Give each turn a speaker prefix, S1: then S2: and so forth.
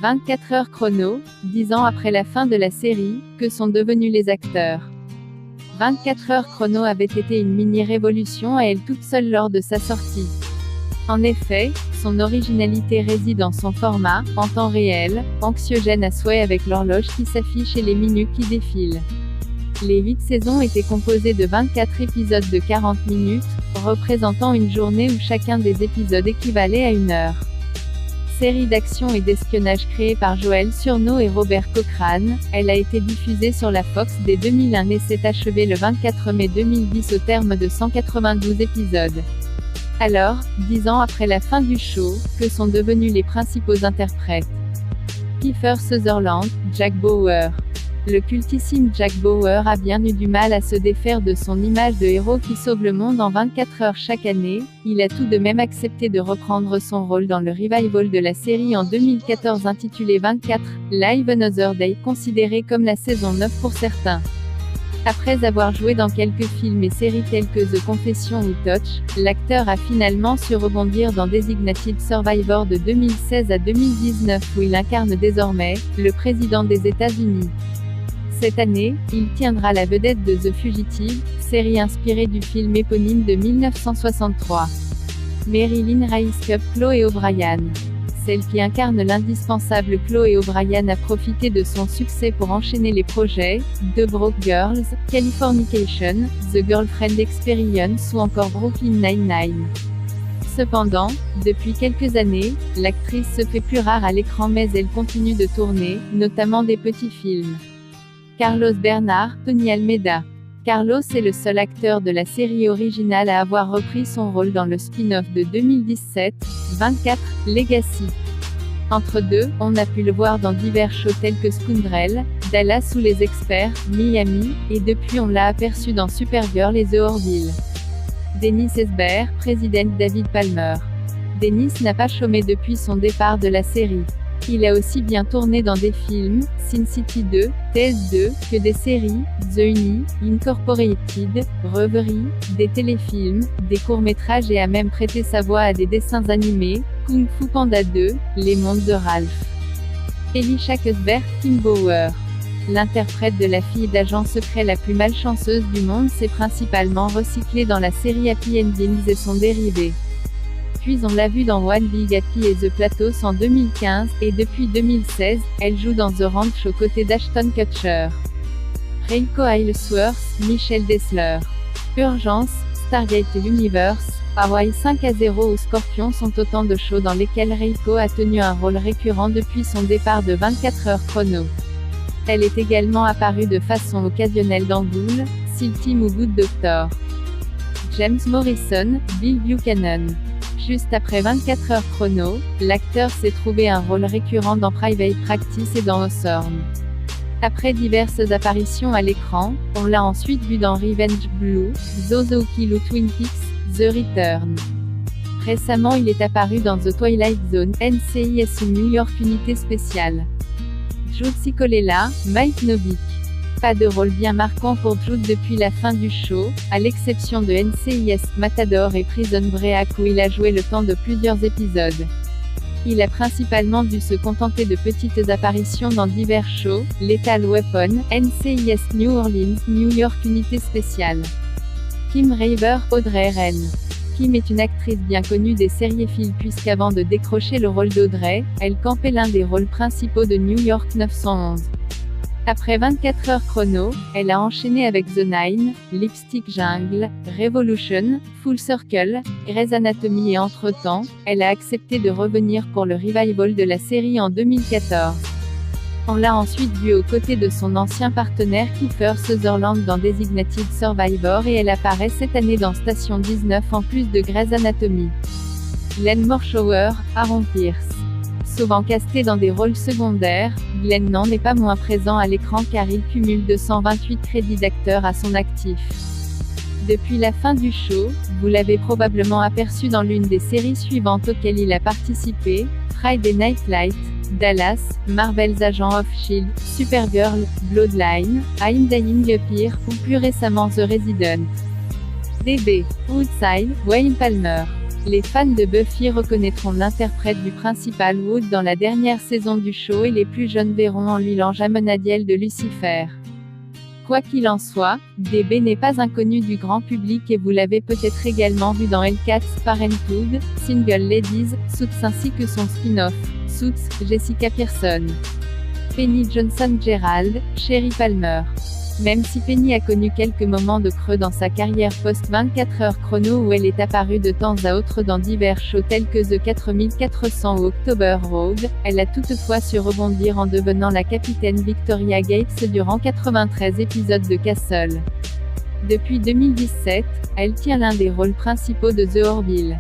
S1: 24 heures chrono, 10 ans après la fin de la série, que sont devenus les acteurs. 24 heures chrono avait été une mini-révolution à elle toute seule lors de sa sortie. En effet, son originalité réside dans son format, en temps réel, anxiogène à souhait avec l'horloge qui s'affiche et les minutes qui défilent. Les 8 saisons étaient composées de 24 épisodes de 40 minutes, représentant une journée où chacun des épisodes équivalait à 1 heure. Série d'action et d'espionnage créée par Joel Surnaud et Robert Cochrane, elle a été diffusée sur la Fox dès 2001 et s'est achevée le 24 mai 2010 au terme de 192 épisodes. Alors, 10 ans après la fin du show, que sont devenus les principaux interprètes? Kiefer Sutherland, Jack Bauer. Le cultissime Jack Bauer a bien eu du mal à se défaire de son image de héros qui sauve le monde en 24 heures chaque année. Il a tout de même accepté de reprendre son rôle dans le revival de la série en 2014 intitulé 24, Live Another Day, considéré comme la saison 9 pour certains. Après avoir joué dans quelques films et séries telles que The Confession ou Touch, l'acteur a finalement su rebondir dans Designated Survivor de 2016 à 2019 où il incarne désormais le président des États-Unis. Cette année, il tiendra la vedette de The Fugitive, série inspirée du film éponyme de 1963. Marilyn Race Cup Chloé O'Brien. Celle qui incarne l'indispensable Chloé O'Brien a profité de son succès pour enchaîner les projets, The Broke Girls, Californication, The Girlfriend Experience ou encore Brooklyn Nine-Nine. Cependant, depuis quelques années, l'actrice se fait plus rare à l'écran mais elle continue de tourner, notamment des petits films. Carlos Bernard, Tony Almeida. Carlos est le seul acteur de la série originale à avoir repris son rôle dans le spin-off de 2017, 24, Legacy. Entre deux, on a pu le voir dans divers shows tels que Scoundrel, Dallas ou Les Experts, Miami, et depuis on l'a aperçu dans Supergirl et The Orville. Dennis Esbert, président David Palmer. Dennis n'a pas chômé depuis son départ de la série. Il a aussi bien tourné dans des films, Sin City 2, TS2, que des séries, The Uni, Incorporated, Reverie, des téléfilms, des courts-métrages et a même prêté sa voix à des dessins animés, Kung Fu Panda 2, Les Mondes de Ralph. Elisha Cuthbert, Kim Bauer. L'interprète de la fille d'agent secret la plus malchanceuse du monde s'est principalement recyclée dans la série Happy Endings et son dérivé. Puis on l'a vue dans One Big Happy et The Plateaus en 2015, et depuis 2016, elle joue dans The Ranch aux côtés d'Ashton Kutcher. Reiko Aylesworth, Michel Dessler. Urgence, Stargate Universe, Hawaii 5-0 ou Scorpion sont autant de shows dans lesquels Reiko a tenu un rôle récurrent depuis son départ de 24 heures chrono. Elle est également apparue de façon occasionnelle dans Ghoul, SEAL Team ou Good Doctor. James Morrison, Bill Buchanan. Juste après 24 heures chrono, l'acteur s'est trouvé un rôle récurrent dans Private Practice et dans Hawthorne. Après diverses apparitions à l'écran, on l'a ensuite vu dans Revenge Blue, Zozo Kill ou Twin Peaks, The Return. Récemment il est apparu dans The Twilight Zone, NCIS New York Unité Spéciale. Jude Sikolela, Mike Novick. Pas de rôle bien marquant pour Jude depuis la fin du show, à l'exception de NCIS, Matador et Prison Break où il a joué le temps de plusieurs épisodes. Il a principalement dû se contenter de petites apparitions dans divers shows, Lethal Weapon, NCIS New Orleans, New York Unité Spéciale. Kim Raver, Audrey Wren. Kim est une actrice bien connue des sériéphiles puisqu'avant de décrocher le rôle d'Audrey, elle campait l'un des rôles principaux de New York 911. Après 24 heures chrono, elle a enchaîné avec The Nine, Lipstick Jungle, Revolution, Full Circle, Grey's Anatomy et entre-temps, elle a accepté de revenir pour le revival de la série en 2014. On l'a ensuite vue aux côtés de son ancien partenaire Kiefer Sutherland dans Designated Survivor et elle apparaît cette année dans Station 19 en plus de Grey's Anatomy. Glenn Morshower, Aaron Pierce. Souvent casté dans des rôles secondaires, Glenn n'en est pas moins présent à l'écran car il cumule 228 crédits d'acteur à son actif. Depuis la fin du show, vous l'avez probablement aperçu dans l'une des séries suivantes auxquelles il a participé, Friday Night Lights, Dallas, Marvel's Agents of S.H.I.E.L.D., Supergirl, Bloodline, I'm Dying Up Here, ou plus récemment The Resident. DB, Woodside, Wayne Palmer. Les fans de Buffy reconnaîtront l'interprète du principal Wood dans la dernière saison du show et les plus jeunes verront en lui l'ange Amenadiel de Lucifer. Quoi qu'il en soit, DB n'est pas inconnu du grand public et vous l'avez peut-être également vu dans Hellcats, Parenthood, Single Ladies, Suits ainsi que son spin-off, Suits, Jessica Pearson. Penny Johnson-Gerald, Sherry Palmer. Même si Penny a connu quelques moments de creux dans sa carrière post-24 heures chrono où elle est apparue de temps à autre dans divers shows tels que The 4400 ou October Road, elle a toutefois su rebondir en devenant la capitaine Victoria Gates durant 93 épisodes de Castle. Depuis 2017, elle tient l'un des rôles principaux de The Orville.